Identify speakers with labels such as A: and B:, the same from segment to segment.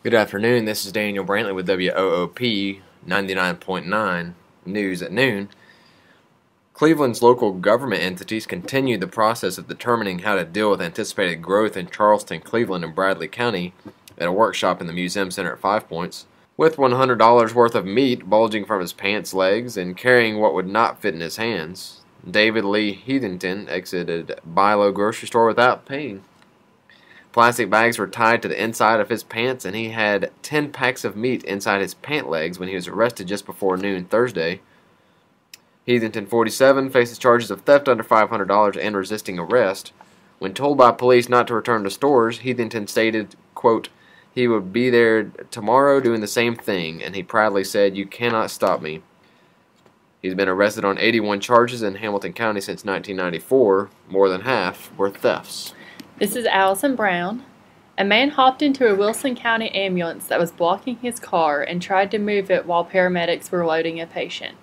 A: Good afternoon, this is Daniel Brantley with WOOP 99.9 News at Noon. Cleveland's local government entities continue the process of determining how to deal with anticipated growth in Charleston, Cleveland, and Bradley County at a workshop in the Museum Center at 5 Points. With $100 worth of meat bulging from his pants legs and carrying what would not fit in his hands, David Lee Heathington exited Bilo grocery store without paying. Plastic bags were tied to the inside of his pants, and he had 10 packs of meat inside his pant legs when he was arrested just before noon Thursday. Heathington, 47, faces charges of theft under $500 and resisting arrest. When told by police not to return to stores, Heathington stated, quote, he would be there tomorrow doing the same thing, and he proudly said, "You cannot stop me." He's been arrested on 81 charges in Hamilton County since 1994. More than half were thefts.
B: This is Allison Brown. A man hopped into a Wilson County ambulance that was blocking his car and tried to move it while paramedics were loading a patient.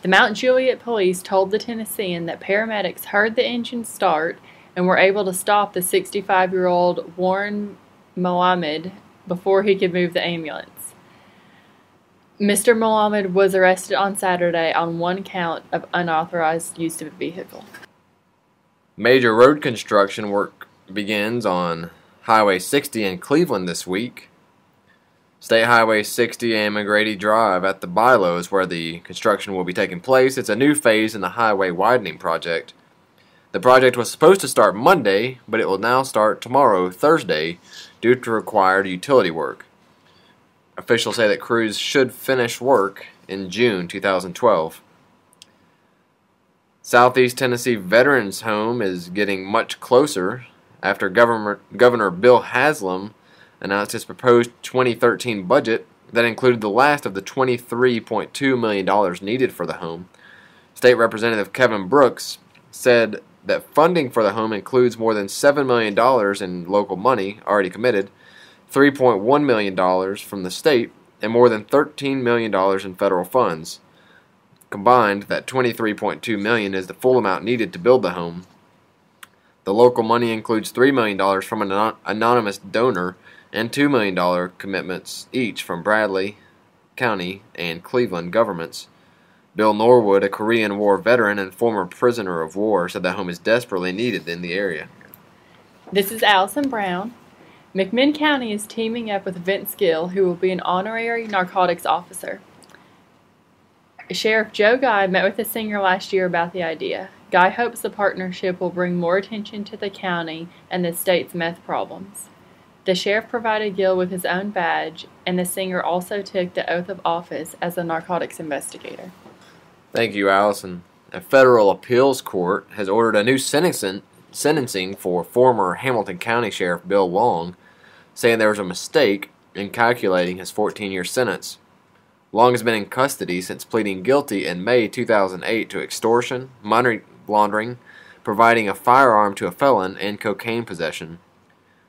B: The Mount Juliet police told the Tennessean that paramedics heard the engine start and were able to stop the 65-year-old Warren Mohammed before he could move the ambulance. Mr. Mohammed was arrested on Saturday on one count of unauthorized use of a vehicle.
A: Major road construction work begins on Highway 60 in Cleveland this week. State Highway 60 and McGrady Drive at the Bilo is where the construction will be taking place. It's a new phase in the highway widening project. The project was supposed to start Monday, but it will now start tomorrow, Thursday, due to required utility work. Officials say that crews should finish work in June 2012. Southeast Tennessee Veterans Home is getting much closer after Governor Bill Haslam announced his proposed 2013 budget that included the last of the $23.2 million needed for the home. State Representative Kevin Brooks said that funding for the home includes more than $7 million in local money already committed, $3.1 million from the state, and more than $13 million in federal funds. Combined, that $23.2 million is the full amount needed to build the home. The local money includes $3 million from an anonymous donor and $2 million commitments each from Bradley County and Cleveland governments. Bill Norwood, a Korean War veteran and former prisoner of war, said the home is desperately needed in the area.
B: This is Allison Brown. McMinn County is teaming up with Vince Gill, who will be an honorary narcotics officer. Sheriff Joe Guy met with the singer last year about the idea. Guy hopes the partnership will bring more attention to the county and the state's meth problems. The sheriff provided Gill with his own badge, and the singer also took the oath of office as a narcotics investigator.
A: Thank you, Allison. A federal appeals court has ordered a new sentencing for former Hamilton County Sheriff Bill Long, saying there was a mistake in calculating his 14-year sentence. Long has been in custody since pleading guilty in May 2008 to extortion, money laundering, providing a firearm to a felon, and cocaine possession.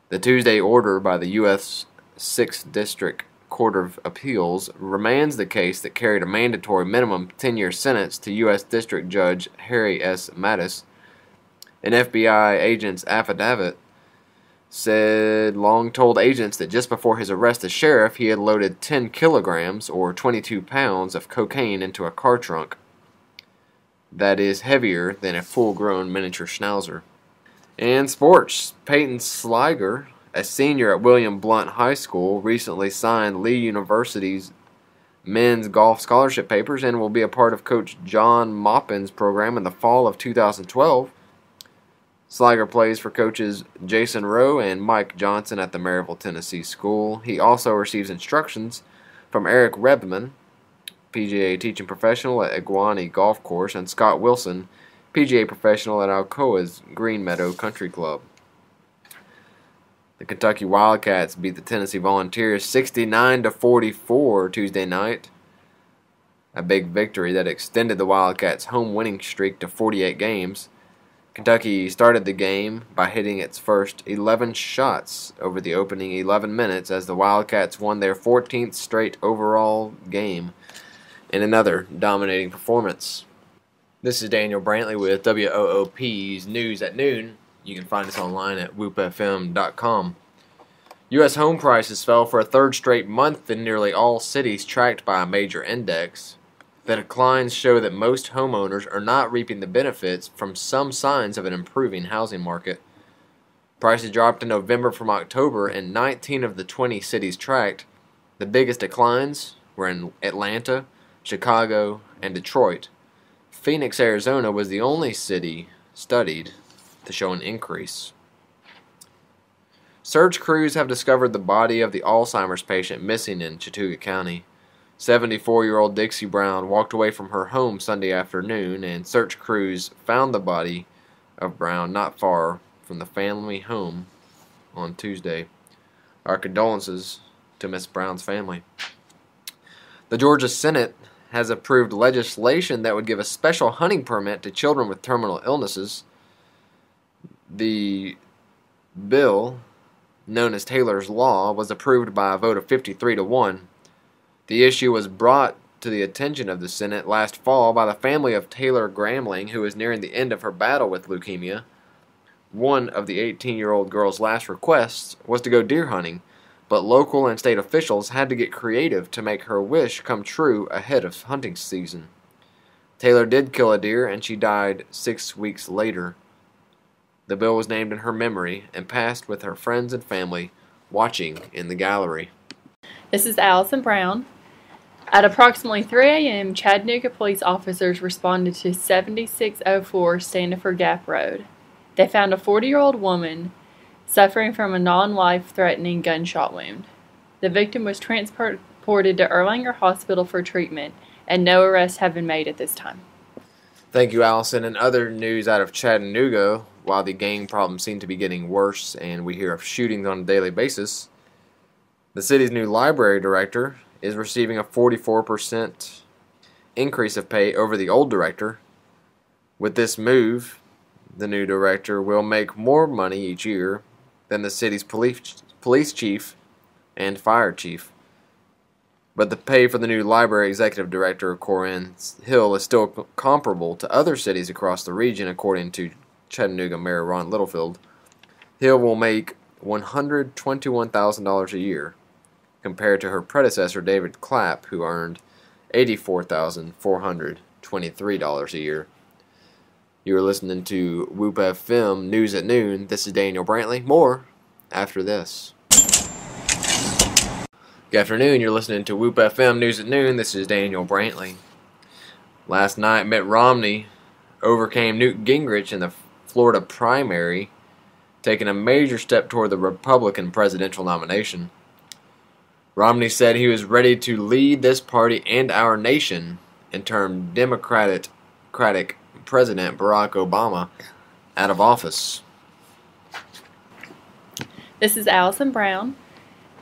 A: The Tuesday order by the U.S. 6th District Court of Appeals remands the case that carried a mandatory minimum 10-year sentence to U.S. District Judge Harry S. Mattis. An FBI agent's affidavit said Long told agents that just before his arrest as sheriff, he had loaded 10 kilograms, or 22 pounds, of cocaine into a car trunk. That is heavier than a full-grown miniature schnauzer. And sports. Peyton Sliger, a senior at William Blount High School, recently signed Lee University's men's golf scholarship papers and will be a part of Coach John Maupin's program in the fall of 2012. Sliger plays for coaches Jason Rowe and Mike Johnson at the Maryville, Tennessee school. He also receives instructions from Eric Rebman, PGA teaching professional at Iguani Golf Course, and Scott Wilson, PGA professional at Alcoa's Green Meadow Country Club. The Kentucky Wildcats beat the Tennessee Volunteers 69-44 Tuesday night. A big victory that extended the Wildcats' home winning streak to 48 games. Kentucky started the game by hitting its first 11 shots over the opening 11 minutes as the Wildcats won their 14th straight overall game in another dominating performance. This is Daniel Brantley with WOOP's News at Noon. You can find us online at whoopfm.com. U.S. home prices fell for a third straight month in nearly all cities tracked by a major index. The declines show that most homeowners are not reaping the benefits from some signs of an improving housing market. Prices dropped in November from October in 19 of the 20 cities tracked. The biggest declines were in Atlanta, Chicago, and Detroit. Phoenix, Arizona was the only city studied to show an increase. Search crews have discovered the body of the Alzheimer's patient missing in Chattooga County. 74-year-old Dixie Brown walked away from her home Sunday afternoon, and search crews found the body of Brown not far from the family home on Tuesday. Our condolences to Miss Brown's family. The Georgia Senate has approved legislation that would give a special hunting permit to children with terminal illnesses. The bill, known as Taylor's Law, was approved by a vote of 53-1. The issue was brought to the attention of the Senate last fall by the family of Taylor Gramling, who is nearing the end of her battle with leukemia. One of the 18-year-old girl's last requests was to go deer hunting, but local and state officials had to get creative to make her wish come true ahead of hunting season. Taylor did kill a deer, and she died 6 weeks later. The bill was named in her memory and passed with her friends and family watching in the gallery.
B: This is Allison Brown. At approximately 3 a.m., Chattanooga police officers responded to 7604 Standifer Gap Road. They found a 40-year-old woman suffering from a non-life-threatening gunshot wound. The victim was transported to Erlanger Hospital for treatment, and no arrests have been made at this time.
A: Thank you, Allison. In other news out of Chattanooga, while the gang problems seem to be getting worse and we hear of shootings on a daily basis, the city's new library director is receiving a 44% increase of pay over the old director. With this move, the new director will make more money each year than the city's police chief and fire chief. But the pay for the new library executive director, Corinne Hill, is still comparable to other cities across the region, according to Chattanooga Mayor Ron Littlefield. Hill will make $121,000 a year, compared to her predecessor, David Clapp, who earned $84,423 a year. You are listening to Whoop FM News at Noon. This is Daniel Brantley. More after this. Good afternoon. You're listening to Whoop FM News at Noon. This is Daniel Brantley. Last night, Mitt Romney overcame Newt Gingrich in the Florida primary, taking a major step toward the Republican presidential nomination. Romney said he was ready to lead this party and our nation and turn Democratic President Barack Obama out of office.
B: This is Allison Brown.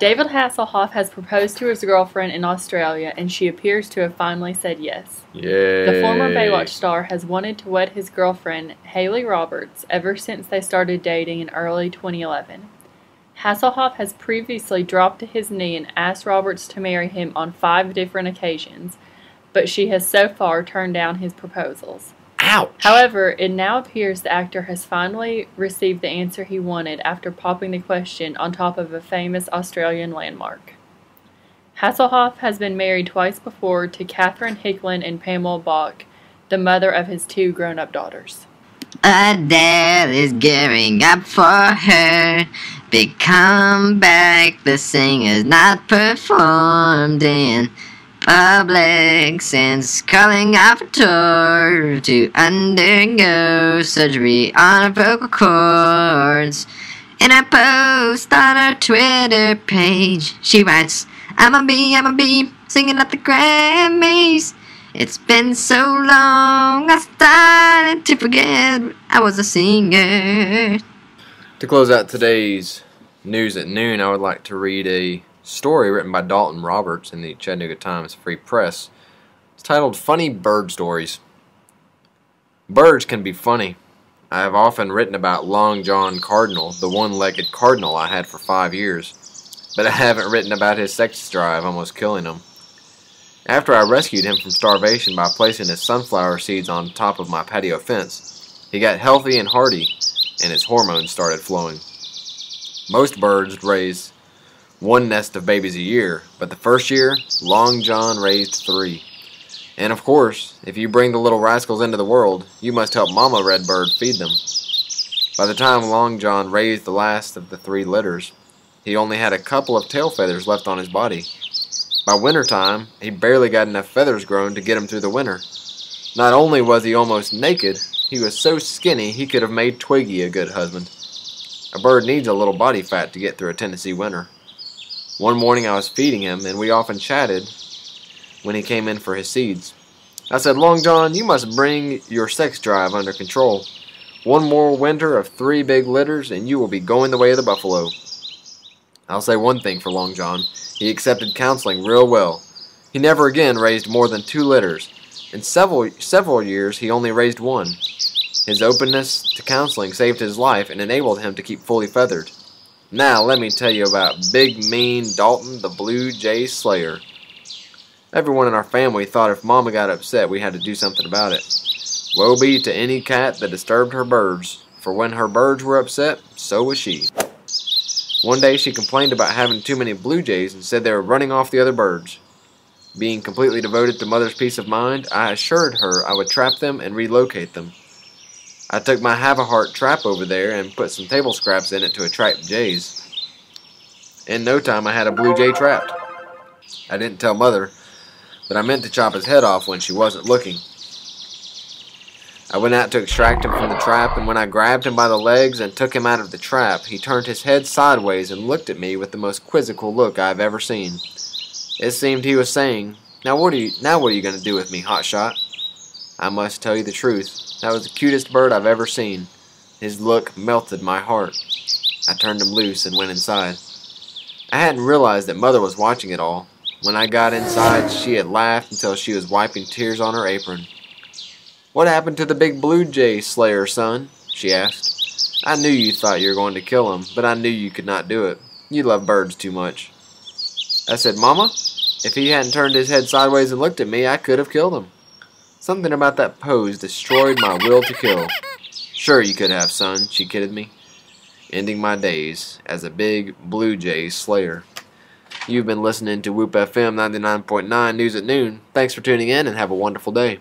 B: David Hasselhoff has proposed to his girlfriend in Australia, and she appears to have finally said yes.
A: Yay.
B: The former Baywatch star has wanted to wed his girlfriend, Haley Roberts, ever since they started dating in early 2011. Hasselhoff has previously dropped to his knee and asked Roberts to marry him on 5 different occasions, but she has so far turned down his proposals.
A: Ouch!
B: However, it now appears the actor has finally received the answer he wanted after popping the question on top of a famous Australian landmark. Hasselhoff has been married twice before to Catherine Hicklin and Pamela Bach, the mother of his 2 grown-up daughters.
C: Adele is gearing up for her big comeback. The singer's not performed in public since calling out for tour to undergo surgery on her vocal cords. In a post on her Twitter page, she writes, I'm a bee, singing at the Grammys. It's been so long, I started to forget I was a singer.
A: To close out today's News at Noon, I would like to read a story written by Dalton Roberts in the Chattanooga Times Free Press. It's titled Funny Bird Stories. Birds can be funny. I have often written about Long John Cardinal, the one-legged cardinal I had for 5 years, but I haven't written about his sex drive almost killing him. After I rescued him from starvation by placing his sunflower seeds on top of my patio fence, he got healthy and hearty, and his hormones started flowing. Most birds raise one nest of babies a year, but the first year, Long John raised 3. And of course, if you bring the little rascals into the world, you must help Mama Redbird feed them. By the time Long John raised the last of the 3 litters, he only had a couple of tail feathers left on his body. By winter time, he barely got enough feathers grown to get him through the winter. Not only was he almost naked, he was so skinny he could have made Twiggy a good husband. A bird needs a little body fat to get through a Tennessee winter. One morning I was feeding him, and we often chatted when he came in for his seeds. I said, "Long John, you must bring your sex drive under control. One more winter of 3 big litters, and you will be going the way of the buffalo." I'll say one thing for Long John. He accepted counseling real well. He never again raised more than 2 litters. In several years, he only raised 1. His openness to counseling saved his life and enabled him to keep fully feathered. Now, let me tell you about Big Mean Dalton the Blue Jay Slayer. Everyone in our family thought if Mama got upset, we had to do something about it. Woe be to any cat that disturbed her birds, for when her birds were upset, so was she. One day she complained about having too many blue jays and said they were running off the other birds. Being completely devoted to Mother's peace of mind, I assured her I would trap them and relocate them. I took my have-a-heart trap over there and put some table scraps in it to attract jays. In no time I had a blue jay trapped. I didn't tell Mother, but I meant to chop his head off when she wasn't looking. I went out to extract him from the trap, and when I grabbed him by the legs and took him out of the trap, he turned his head sideways and looked at me with the most quizzical look I have ever seen. It seemed he was saying, Now what are you going to do with me, hotshot?" I must tell you the truth. That was the cutest bird I've ever seen. His look melted my heart. I turned him loose and went inside. I hadn't realized that Mother was watching it all. When I got inside, she had laughed until she was wiping tears on her apron. "What happened to the big blue jay slayer, son?" she asked. "I knew you thought you were going to kill him, but I knew you could not do it. You love birds too much." I said, "Mama, if he hadn't turned his head sideways and looked at me, I could have killed him. Something about that pose destroyed my will to kill." "Sure you could have, son," she kidded me, ending my days as a big blue jay slayer. You've been listening to Whoop FM 99.9 News at Noon. Thanks for tuning in and have a wonderful day.